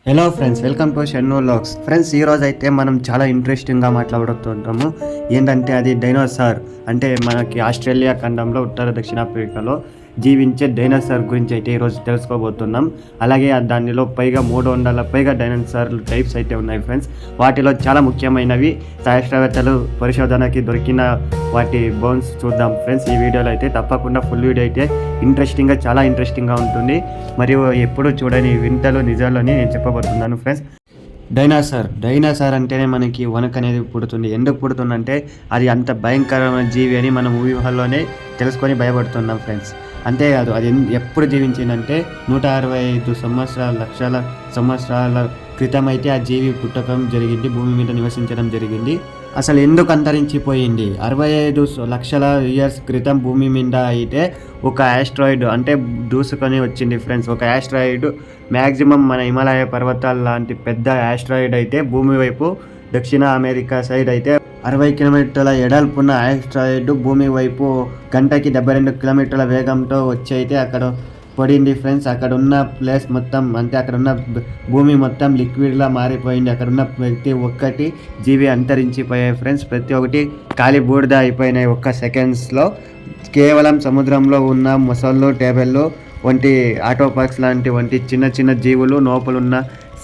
Hello friends, welcome to షెన్నో లాగ్స్. Friends, ఈరోజు అయితే మనం చాలా ఇంట్రెస్టింగ్గా మాట్లాడుతుంటాము. ఏంటంటే అది డైనోసార్, అంటే మనకి ఆస్ట్రేలియా ఖండంలో ఉత్తర దక్షిణాఫ్రికాలో జీవించే డైనోసార్ గురించి అయితే ఈరోజు తెలుసుకోబోతున్నాం. అలాగే దానిలో పైగా 300 పైగా డైనోసార్ టైప్స్ అయితే ఉన్నాయి ఫ్రెండ్స్. వాటిలో చాలా ముఖ్యమైనవి శాస్త్రవేత్తలు పరిశోధనకి దొరికిన వాటి బోన్స్ చూద్దాం ఫ్రెండ్స్. ఈ వీడియోలో అయితే తప్పకుండా ఫుల్ వీడియో అయితే చాలా ఇంట్రెస్టింగ్గా ఉంటుంది. మరియు ఎప్పుడు చూడని వింతలు నిజాలని నేను చెప్పబోతున్నాను ఫ్రెండ్స్. డైనోసార్ అంటేనే మనకి వణుకు అనేది పుడుతుంది. ఎందుకు పుడుతుందంటే అది అంత భయంకరమైన జీవి అని మనం ఊహల్లోనే తెలుసుకొని భయపడుతున్నాం ఫ్రెండ్స్. అంతేకాదు, అది ఎప్పుడు జీవించిందంటే 165 లక్షల సంవత్సరాల క్రితం అయితే ఆ జీవి పుట్టకం జరిగింది, భూమి మీద నివసించడం జరిగింది. అసలు ఎందుకు అంతరించిపోయింది? 65 లక్షల ఇయర్స్ క్రితం భూమి మీద అయితే ఒక ఆస్ట్రాయిడ్ అంటే దూసుకొని వచ్చింది ఫ్రెండ్స్. ఒక ఆస్ట్రాయిడ్ మ్యాక్సిమం మన హిమాలయ పర్వతాల లాంటి పెద్ద ఆస్ట్రాయిడ్ అయితే భూమి వైపు దక్షిణ అమెరికా సైడ్ అయితే 60 కిలోమీటర్ల ఎడల్పున్న ఆస్ట్రాయిడ్ భూమి వైపు గంటకి 72 కిలోమీటర్ల వేగంతో వచ్చి అయితే అక్కడ పడింది ఫ్రెండ్స్. అక్కడ ఉన్న ప్లేస్ మొత్తం, అంటే అక్కడ ఉన్న భూమి మొత్తం లిక్విడ్లా మారిపోయింది. అక్కడ ఉన్న ప్రతి ఒక్కటి జీవి అంతరించిపోయాయి ఫ్రెండ్స్. ప్రతి ఒక్కటి ఖాళీ బూడిద అయిపోయినాయి ఒక్క సెకండ్స్లో. కేవలం సముద్రంలో ఉన్న మొసళ్ళు, టేబెళ్ళు వంటి ఆటోపాక్స్ వంటి చిన్న చిన్న జీవులు,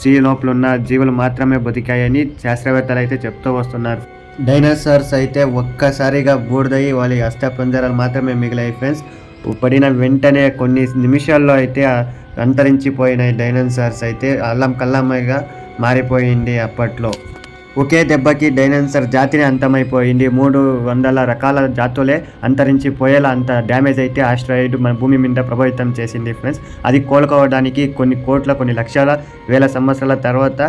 సీ లోపలున్న జీవులు మాత్రమే బతికాయని శాస్త్రవేత్తలు అయితే చెప్తూ వస్తున్నారు. డైనోసార్స్ అయితే ఒక్కసారిగా బూడిదయ్యి వాళ్ళ అస్థిపంజరాలు మాత్రమే మిగిలాయి ఫ్రెండ్స్. పడిన వెంటనే కొన్ని నిమిషాల్లో అయితే అంతరించిపోయినాయి. డైనోసార్స్ అయితే అల్లం కల్లమ్మగా మారిపోయింది. అప్పట్లో ఒకే దెబ్బకి డైనోసార్ జాతిని అంతమైపోయింది. 300 రకాల జాతులే అంతరించిపోయేలా అంత డ్యామేజ్ అయితే ఆస్ట్రాయిడ్ మన భూమి మీద ప్రభావితం చేసింది ఫ్రెండ్స్. అది కోలుకోవడానికి కొన్ని లక్షల వేల సంవత్సరాల తర్వాత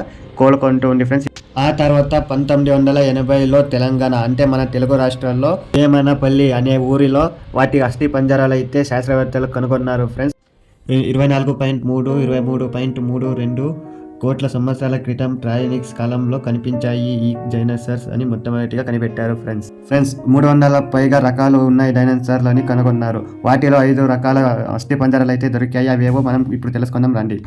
కోలుకుంటుంది ఫ్రెండ్స్. ఆ తర్వాత 1980లో తెలంగాణ, అంటే మన తెలుగు రాష్ట్రాల్లో వేమనపల్లి అనే ఊరిలో వాటి అస్థి పంజరాలు అయితే శాస్త్రవేత్తలు కనుగొన్నారు ఫ్రెండ్స్. 23.32 కోట్ల సంవత్సరాల క్రితం ట్రయానిక్స్ కాలంలో కనిపించాయి ఈ డైనోసార్స్ అని మొట్టమొదటిగా కనిపెట్టారు ఫ్రెండ్స్. 300 పైగా రకాలు ఉన్నాయి డైనోసార్లు అని కనుగొన్నారు. వాటిలో 5 రకాల అస్థి పంజరాలు అయితే దొరికాయి. అవేవో మనం ఇప్పుడు తెలుసుకుందాం రండి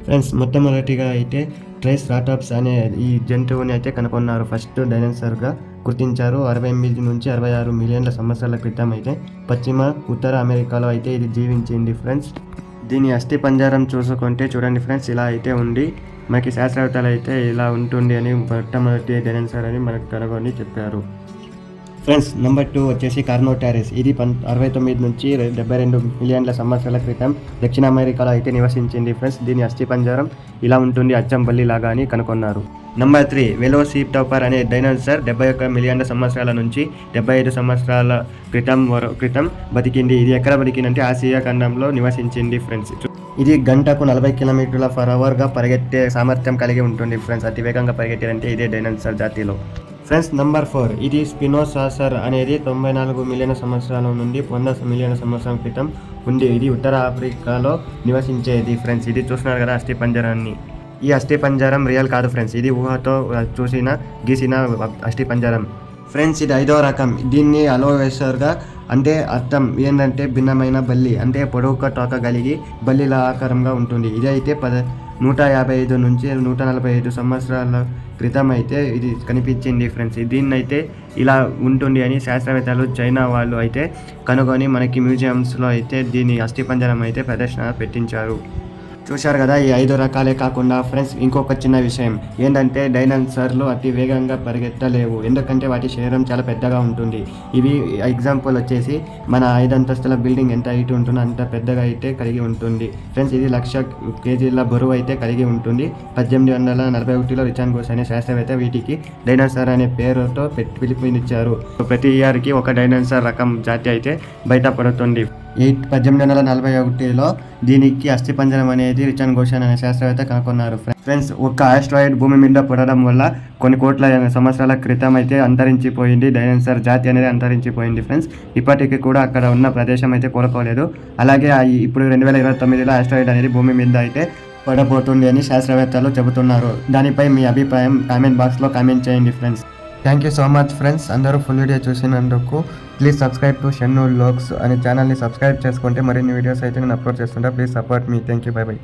ఫ్రెండ్స్. మొట్టమొదటిగా అయితే ట్రైసెరాటాప్స్ అనే ఈ జంతువుని అయితే కనుగొన్నారు. ఫస్ట్ డైనోసార్గా గుర్తించారు. 68 నుంచి 66 మిలియన్ల సంవత్సరాల క్రితం అయితే పశ్చిమ ఉత్తర అమెరికాలో అయితే ఇది జీవించింది ఫ్రెండ్స్. దీని అస్థి పంజరం చూసుకుంటే చూడండి ఫ్రెండ్స్, ఇలా అయితే ఉంది. మనకి శాస్త్రవేత్తలు అయితే ఇలా ఉంటుంది అని మొట్టమొదటి డైనోసార్ అని మనకు కనుగొని చెప్పారు ఫ్రెండ్స్. నెంబర్ 2 వచ్చేసి కార్నోటారస్. ఇది 69 నుంచి 72 మిలియన్ల సంవత్సరాల క్రితం దక్షిణ అమెరికాలో అయితే నివసించింది ఫ్రెండ్స్. దీని అస్థి పంజరం ఇలా ఉంటుంది, అచ్చం బల్లి లాగా అని కనుగొన్నారు. నెంబర్ 3 వెలోసిరాప్టర్ అనే డైనోసార్ 71 మిలియన్ల సంవత్సరాల నుంచి 75 సంవత్సరాల క్రితం బతికింది. ఇది ఎక్కడ బతికిందంటే ఆసియా ఖండంలో నివసించింది ఫ్రెండ్స్. ఇది గంటకు 40 కిలోమీటర్ల పర్ అవర్గా పరిగెత్తే సామర్థ్యం కలిగి ఉంటుంది ఫ్రెండ్స్. అతి వేగంగా పరిగెట్టారంటే ఇదే డైనోసార్ జాతిలో ఫ్రెండ్స్. నెంబర్ 4 ఇది స్పినోసాసర్ అనేది 94 మిలియన్ల సంవత్సరాల నుండి 100 మిలియన్ల సంవత్సరం క్రితం ఉంది. ఇది ఉత్తర ఆఫ్రికాలో నివసించేది ఫ్రెండ్స్. ఇది చూస్తున్నారు కదా అస్థి పంజరాన్ని. ఈ అస్థి పంజరం రియల్ కాదు ఫ్రెండ్స్, ఇది ఊహతో గీసిన అస్థి పంజరం ఫ్రెండ్స్. ఇది 5వ రకం. దీన్ని అలోవేసర్గా, అంటే అర్థం ఏంటంటే భిన్నమైన బల్లి, అంటే పొడవుక తోక కలిగి బల్లిల ఆకారంగా ఉంటుంది. ఇది అయితే 155 నుంచి 145 సంవత్సరాల క్రితం అయితే ఇది కనిపించింది ఫ్రెండ్స్. దీన్నైతే ఇలా ఉంటుంది అని శాస్త్రవేత్తలు చైనా వాళ్ళు అయితే కనుగొని మనకి మ్యూజియంస్లో అయితే దీని అస్థిపంజరం అయితే ప్రదర్శన పెట్టించారు. చూశారు కదా, ఈ 5 రకాలే కాకుండా ఫ్రెండ్స్ ఇంకొక చిన్న విషయం ఏంటంటే డైనోసార్లు అతి వేగంగా పరిగెత్తలేవు, ఎందుకంటే వాటి శరీరం చాలా పెద్దగా ఉంటుంది. ఇవి ఎగ్జాంపుల్ వచ్చేసి మన 5 అంతస్తుల బిల్డింగ్ ఎంత హైట్ ఉంటుందో అంత పెద్దగా అయితే కలిగి ఉంటుంది ఫ్రెండ్స్. ఇది 1,00,000 కేజీల బరువు అయితే కలిగి ఉంటుంది. 1841లో రిచర్డ్ గోస్ అనే శాస్త్రవేత్త వీటికి డైనోసార్ అనే పేరుతో పిలుపునిచ్చారు. ప్రతి ఇయర్కి ఒక డైనోసార్ రకం జాతి అయితే బయటపడుతుంది. 1841లో దీనికి అస్థిపంజరం అనేది రిచర్డ్ గోస్ అనే శాస్త్రవేత్త కనుగొన్నారు ఫ్రెండ్స్. ఒక ఆస్ట్రాయిడ్ భూమి మీద పడడం వల్ల కొన్ని కోట్ల సంవత్సరాల క్రితం అయితే అంతరించిపోయింది. డైనోసార్ జాతి అనేది అంతరించిపోయింది ఫ్రెండ్స్. ఇప్పటికీ కూడా అక్కడ ఉన్న ప్రదేశం అయితే కోలుకోలేదు. అలాగే ఇప్పుడు 2029లో ఆస్ట్రాయిడ్ అనేది భూమి మీద అయితే పడబోతుంది అని శాస్త్రవేత్తలు చెబుతున్నారు. దానిపై మీ అభిప్రాయం కామెంట్ బాక్స్లో కామెంట్ చేయండి friends. Thank you so much friends. అందరూ ఫుల్ వీడియో చూసినందుకు. ప్లీజ్ సబ్స్క్రైబ్ టు షెన్నో లాగ్స్ అనే ఛానల్ని సబ్స్క్రైబ్ చేసుకుంటే మరిన్ని వీడియోస్ అయితే నేను అప్లోడ్ చేస్తుంటా. Please support me. Thank you. By by.